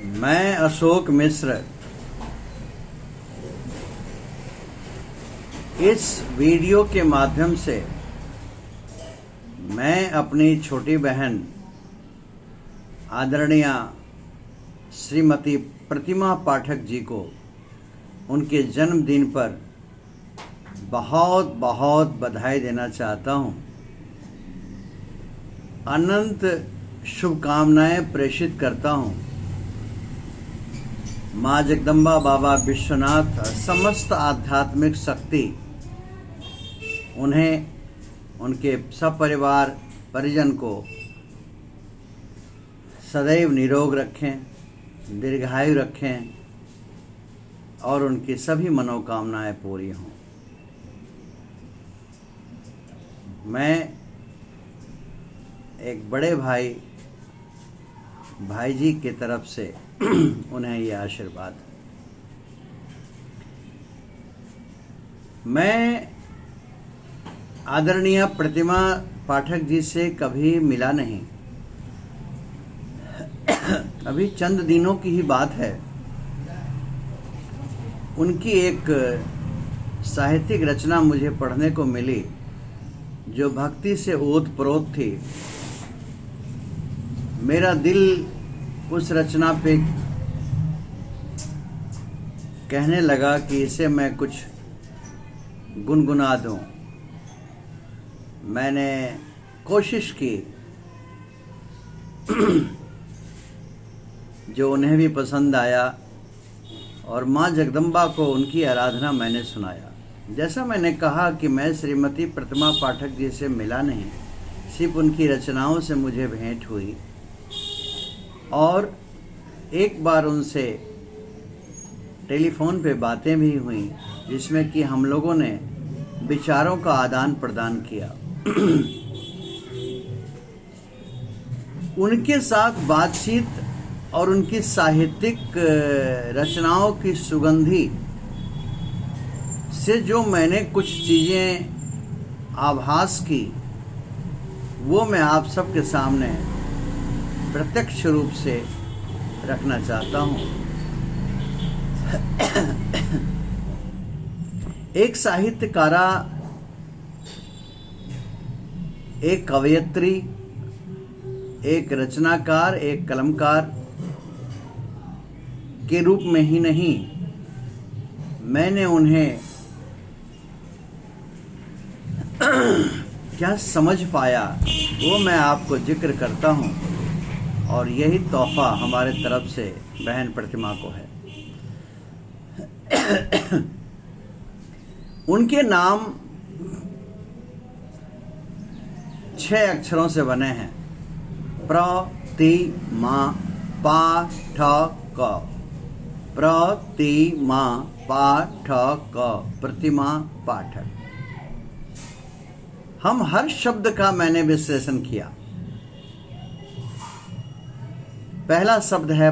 मैं अशोक मिश्र इस वीडियो के माध्यम से मैं अपनी छोटी बहन आदरणीय श्रीमती प्रतिमा पाठक जी को उनके जन्मदिन पर बहुत बहुत बधाई देना चाहता हूं। अनंत शुभकामनाएं प्रेषित करता हूं। माँ जगदम्बा, बाबा विश्वनाथ, समस्त आध्यात्मिक शक्ति उन्हें, उनके सपरिवार परिजन को सदैव निरोग रखें, दीर्घायु रखें और उनकी सभी मनोकामनाएं पूरी हों। मैं एक बड़े भाई जी की तरफ से उन्हें ये आशीर्वाद। मैं आदरणीय प्रतिमा पाठक जी से कभी मिला नहीं। अभी चंद दिनों की ही बात है। उनकी एक साहित्यिक रचना मुझे पढ़ने को मिली जो भक्ति से ओतप्रोत थी। मेरा दिल उस रचना पे कहने लगा कि इसे मैं कुछ गुनगुना दूं। मैंने कोशिश की जो उन्हें भी पसंद आया और माँ जगदम्बा को उनकी आराधना मैंने सुनाया। जैसा मैंने कहा कि मैं श्रीमती प्रतिमा पाठक जी से मिला नहीं, सिर्फ उनकी रचनाओं से मुझे भेंट हुई और एक बार उनसे टेलीफोन पे बातें भी हुई जिसमें कि हम लोगों ने विचारों का आदान प्रदान किया। उनके साथ बातचीत और उनकी साहित्यिक रचनाओं की सुगंधी से जो मैंने कुछ चीज़ें आभास की वो मैं आप सबके सामने प्रत्यक्ष रूप से रखना चाहता हूँ। एक साहित्यकारा, एक कवयित्री, एक रचनाकार, एक कलमकार के रूप में ही नहीं, मैंने उन्हें क्या समझ पाया वो मैं आपको जिक्र करता हूँ और यही तोहफा हमारे तरफ से बहन प्रतिमा को है। उनके नाम 6 अक्षरों से बने हैं। प्रतिमा पाठक, प्रतिमा पाठक, प्रतिमा पाठक। हम हर शब्द का मैंने विश्लेषण किया। पहला शब्द है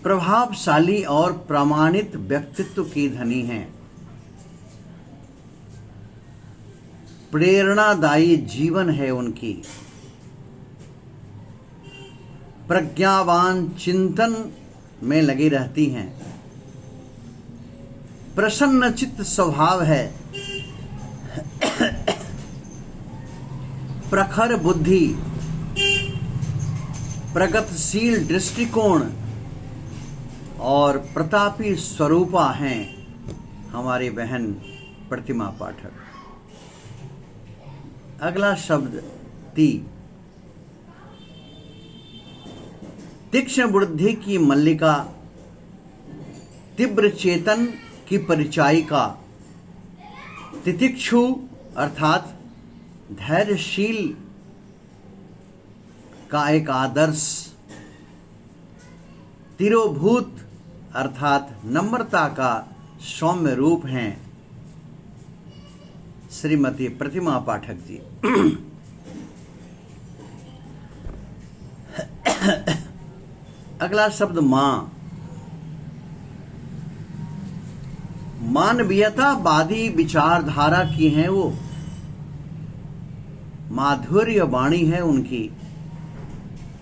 प्रभावशाली और प्रमाणित व्यक्तित्व की धनी है। प्रेरणादायी जीवन है उनकी। प्रज्ञावान चिंतन में लगी रहती हैं। प्रसन्नचित्त स्वभाव है। प्रखर बुद्धि, प्रगतिशील दृष्टिकोण और प्रतापी स्वरूपा हैं हमारी बहन प्रतिमा पाठक। अगला शब्द तीक्ष्ण बुद्धि की मल्लिका, तीव्र चेतन की परिचायिका, तितिक्षु अर्थात धैर्यशील का एक आदर्श, तिरोभूत अर्थात नम्रता का सौम्य रूप हैं श्रीमती प्रतिमा पाठक जी। अगला शब्द मानवीयतावादी विचारधारा की हैं वो। माधुर्य वाणी है उनकी।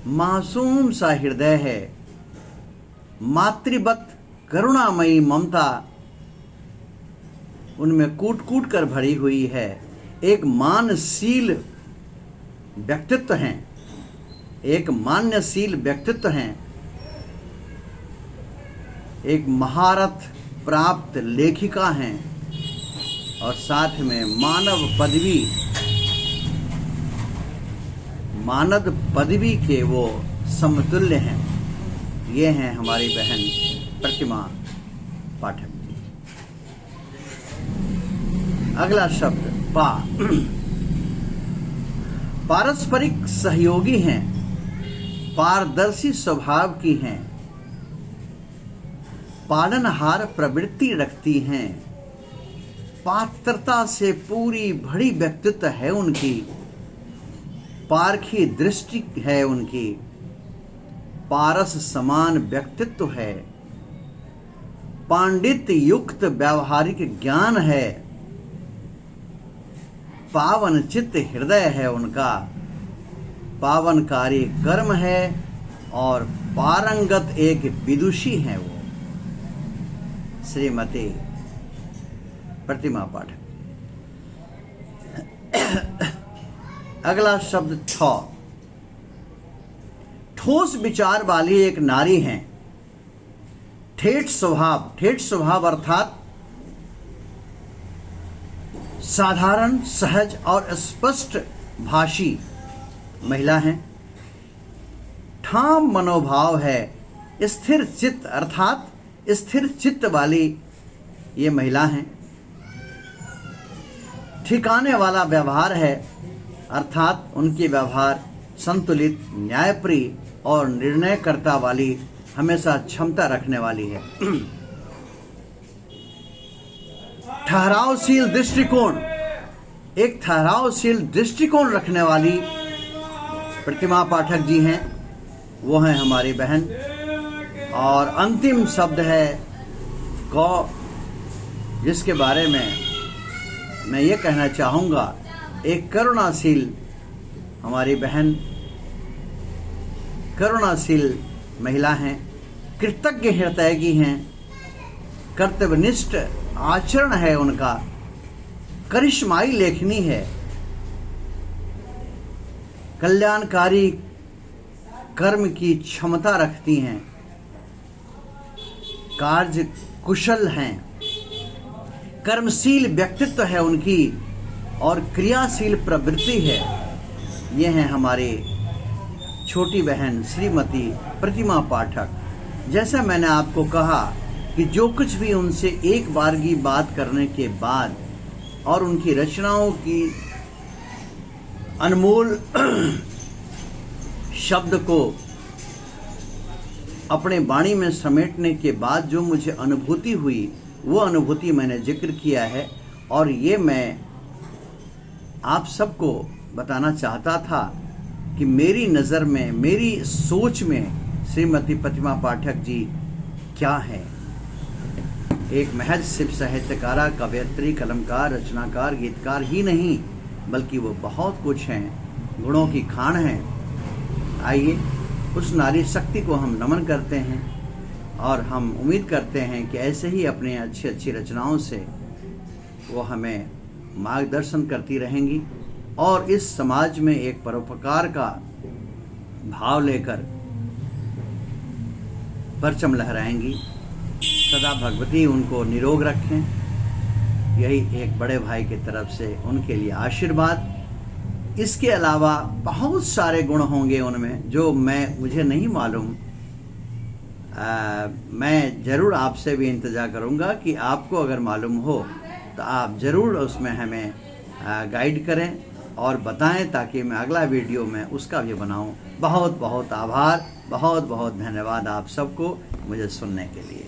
मासूम सा हृदय है, मातृवत करुणामयी ममता उनमें कूट कूट कर भरी हुई है। एक मानशील व्यक्तित्व हैं, एक मान्यशील व्यक्तित्व हैं, एक महारथ प्राप्त लेखिका हैं और साथ में मानद पदवी के वो समतुल्य हैं। ये हैं हमारी बहन प्रतिमा पाठक जी। अगला शब्द पा। पारस्परिक सहयोगी हैं, पारदर्शी स्वभाव की हैं, पालनहार प्रवृत्ति रखती हैं, पात्रता से पूरी भरी व्यक्तित्व है उनकी, पारखी दृष्टि है उनकी, पारस समान व्यक्तित्व है, पांडित्य युक्त व्यावहारिक ज्ञान है, पावन चित्त हृदय है उनका, पावनकारी कर्म है और पारंगत एक विदुषी है वो श्रीमती प्रतिमा पाठक। अगला शब्द छ। ठोस विचार वाली एक नारी हैं, ठेठ स्वभाव अर्थात साधारण, सहज और स्पष्ट भाषी महिला हैं। ठाम मनोभाव है, स्थिर चित्त अर्थात स्थिर चित्त वाली ये महिला हैं। ठिकाने वाला व्यवहार है अर्थात उनके व्यवहार संतुलित, न्यायप्रिय और निर्णयकर्ता वाली, हमेशा क्षमता रखने वाली है। ठहरावशील दृष्टिकोण, एक ठहरावशील दृष्टिकोण रखने वाली प्रतिमा पाठक जी हैं, वो हैं हमारी बहन। और अंतिम शब्द है गौ, जिसके बारे में मैं ये कहना चाहूँगा, एक करुणाशील हमारी बहन, करुणाशील महिला हैं, कृतज्ञ हृदय की हैं, कर्तव्यनिष्ठ आचरण है उनका, करिश्माई लेखनी है, कल्याणकारी कर्म की क्षमता रखती हैं, कार्य कुशल हैं, कर्मशील व्यक्तित्व है उनकी और क्रियाशील प्रवृत्ति है। ये हैं हमारे छोटी बहन श्रीमती प्रतिमा पाठक। जैसा मैंने आपको कहा कि जो कुछ भी उनसे एक बार की बात करने के बाद और उनकी रचनाओं की अनमोल शब्द को अपने वाणी में समेटने के बाद जो मुझे अनुभूति हुई, वो अनुभूति मैंने जिक्र किया है। और ये मैं आप सबको बताना चाहता था कि मेरी नज़र में, मेरी सोच में श्रीमती प्रतिमा पाठक जी क्या है। एक महज सिर्फ साहित्यकारा, कवयित्री, कलमकार, रचनाकार, गीतकार ही नहीं, बल्कि वो बहुत कुछ हैं, गुणों की खान हैं। आइए उस नारी शक्ति को हम नमन करते हैं और हम उम्मीद करते हैं कि ऐसे ही अपने अच्छी अच्छी रचनाओं से वो हमें मार्गदर्शन करती रहेंगी और इस समाज में एक परोपकार का भाव लेकर परचम लहराएंगी। सदा भगवती उनको निरोग रखें, यही एक बड़े भाई की तरफ से उनके लिए आशीर्वाद। इसके अलावा बहुत सारे गुण होंगे उनमें जो मुझे नहीं मालूम। मैं ज़रूर आपसे भी इंतज़ार करूंगा कि आपको अगर मालूम हो तो आप ज़रूर उसमें हमें गाइड करें और बताएं, ताकि मैं अगला वीडियो में उसका भी बनाऊं। बहुत बहुत आभार, बहुत बहुत धन्यवाद आप सबको मुझे सुनने के लिए।